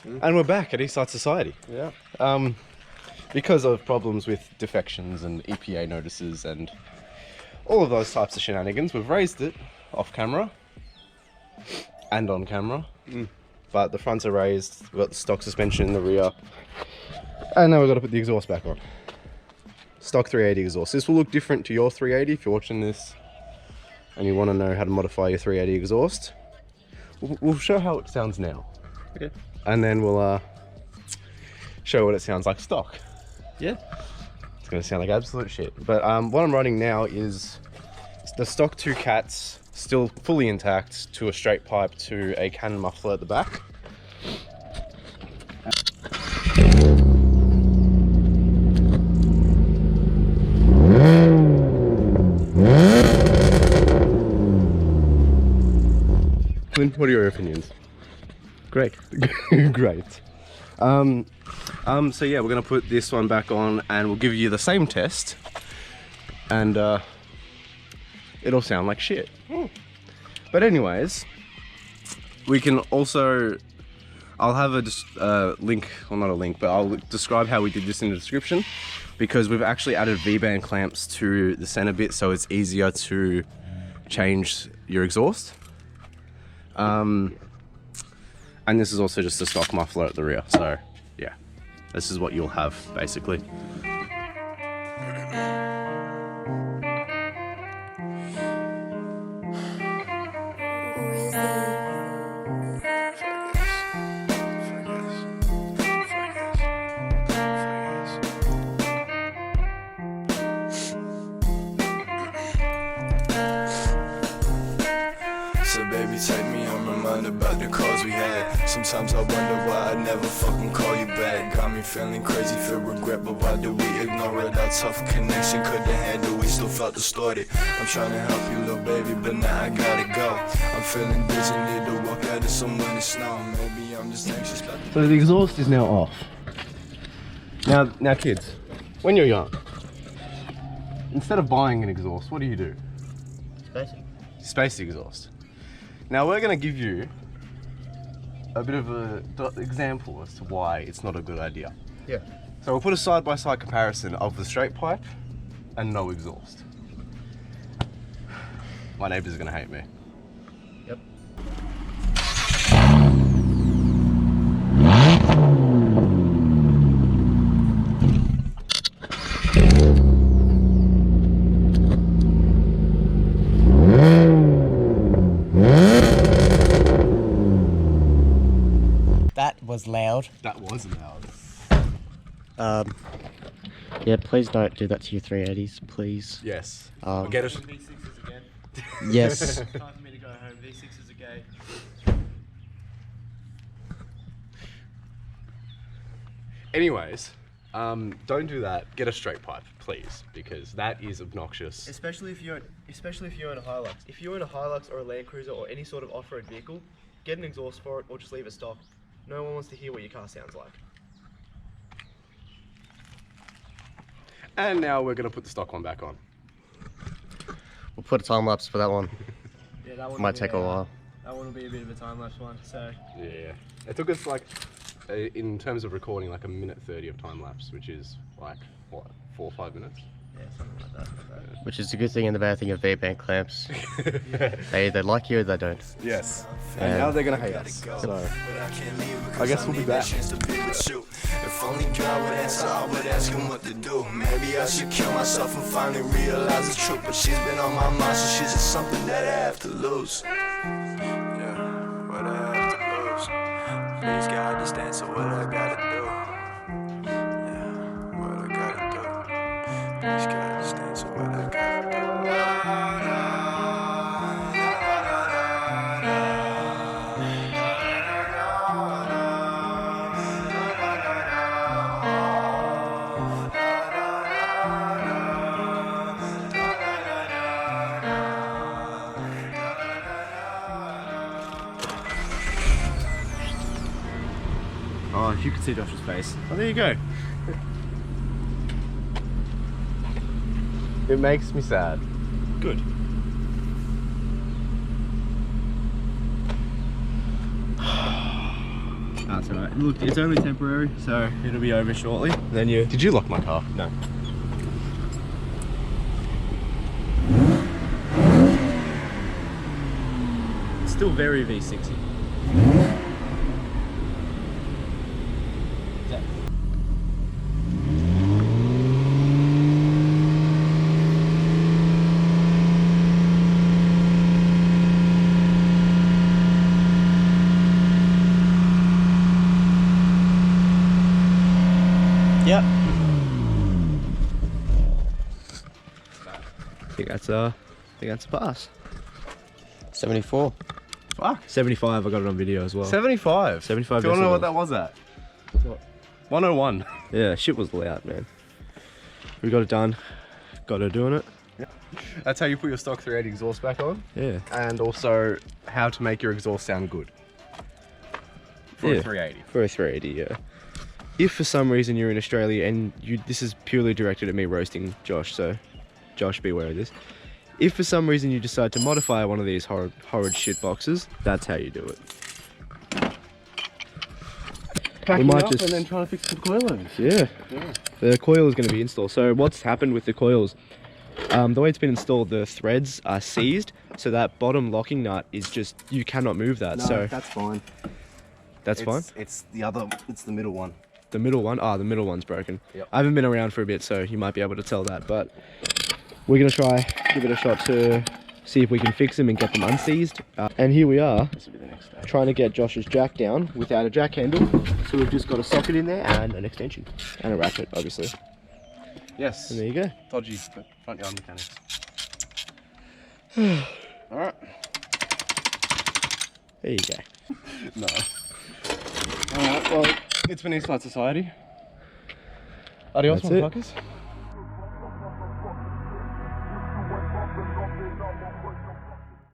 And we're back at Eastside Society. Yeah. Because of problems with defections and EPA notices and all of those types of shenanigans, we've raised it off camera and on camera. But the fronts are raised, we've got the stock suspension in the rear, and now we've got to put the exhaust back on. Stock 380 exhaust. This will look different to your 380 if you're watching this and you want to know how to modify your 380 exhaust. We'll show how it sounds now. Okay. And then we'll show what it sounds like stock. Yeah. It's going to sound like absolute shit. But what I'm running now is the stock 2 cats, still fully intact, to a straight pipe to a Canon muffler at the back. Flynn, what are your opinions? Great. Great. So yeah, we're gonna put this one back on and we'll give you the same test and it'll sound like shit. But anyways, we can also, I'll have a link, well not a link, but I'll describe how we did this in the description, because we've actually added V-band clamps to the center bit so it's easier to change your exhaust. And this is also just a stock muffler at the rear, so yeah, this is what you'll have basically. So baby, take me, I'm reminded about the calls we had. Sometimes I wonder why I never fucking call you back. Got me feeling crazy, feel regret, but why do we ignore it? Our tough connection couldn't handle, we still felt distorted. I'm trying to help you, little baby, but now I gotta go. I'm feeling dizzy, need to walk out of some winter snow. Maybe I'm just anxious about the... So the exhaust is now off. Now kids, when you're young, instead of buying an exhaust, what do? Space the exhaust. Now we're going to give you a bit of an example as to why it's not a good idea. Yeah. So we'll put a side-by-side comparison of the straight pipe and no exhaust. My neighbours are going to hate me. Yep. That was loud. That was loud. Yeah, please don't do that to your 380s, please. Yes. Get it. V6s again. Yes. Time for me to go home. V6s are gay. Anyways, don't do that. Get a straight pipe, please, because that is obnoxious. Especially if you're in a Hilux. If you're in a Hilux or a Land Cruiser or any sort of off-road vehicle, get an exhaust for it or just leave it stock. No one wants to hear what your car sounds like. And now we're going to put the stock one back on. We'll put a time lapse for that one. Yeah, that one Might take a while. That one will be a bit of a time lapse one. So Yeah. It took us like, in terms of recording, like 1:30 of time lapse, which is like, what, 4 or 5 minutes? yeah, something like that. Which is the good thing and the bad thing of V-band clamps. They either like you or they don't. Yes. And now they're going to hate us. So, I guess we'll be back. If only God would answer, I would ask him what to do. Maybe I should kill myself and finally realize the truth. But she's been on my mind, so she's just something that I have to lose. Yeah, what I have to lose. Please God, just answer what I gotta do. Yeah, what I gotta do. Please God, just answer what I gotta do. Oh, if you could see Josh's face. Oh, there you go. It makes me sad. Good. That's alright. Look, it's only temporary, so it'll be over shortly. Then you. Did you lock my car? No. It's still very V60. Yep. I think that's a pass. 74. Fuck. 75, I got it on video as well. 75. 75 Do you want to know what decibels. that was at? What? 101. Yeah, shit was loud, man. We got it done. Got her doing it. That's how you put your stock 380 exhaust back on. Yeah. And also how to make your exhaust sound good. For Yeah. a 380. For a 380, yeah. If for some reason you're in Australia and this is purely directed at me roasting Josh, so Josh, be aware of this. If for some reason you decide to modify one of these horrid shit boxes, that's how you do it. Packing might up just- and then trying to fix the coilovers. Yeah. The coil is going to be installed. So what's happened with the coils, the way it's been installed, the threads are seized, so that bottom locking nut is just, you cannot move that. So that's fine. that's fine. It's the middle one. The middle one? Ah, the middle one's broken. Yep. I haven't been around for a bit, so you might be able to tell that, but we're going to try, give it a shot to see if we can fix them and get them unseized. And here we are, This will be the next stage. trying to get Josh's jack down without a jack handle. So we've just got a socket in there and an extension. And a ratchet, obviously. Yes. And there you go. Dodgy front yard mechanics. Alright. There you go. No. Alright, well, it's been Eastside Society. Adios, That's it. motherfuckers.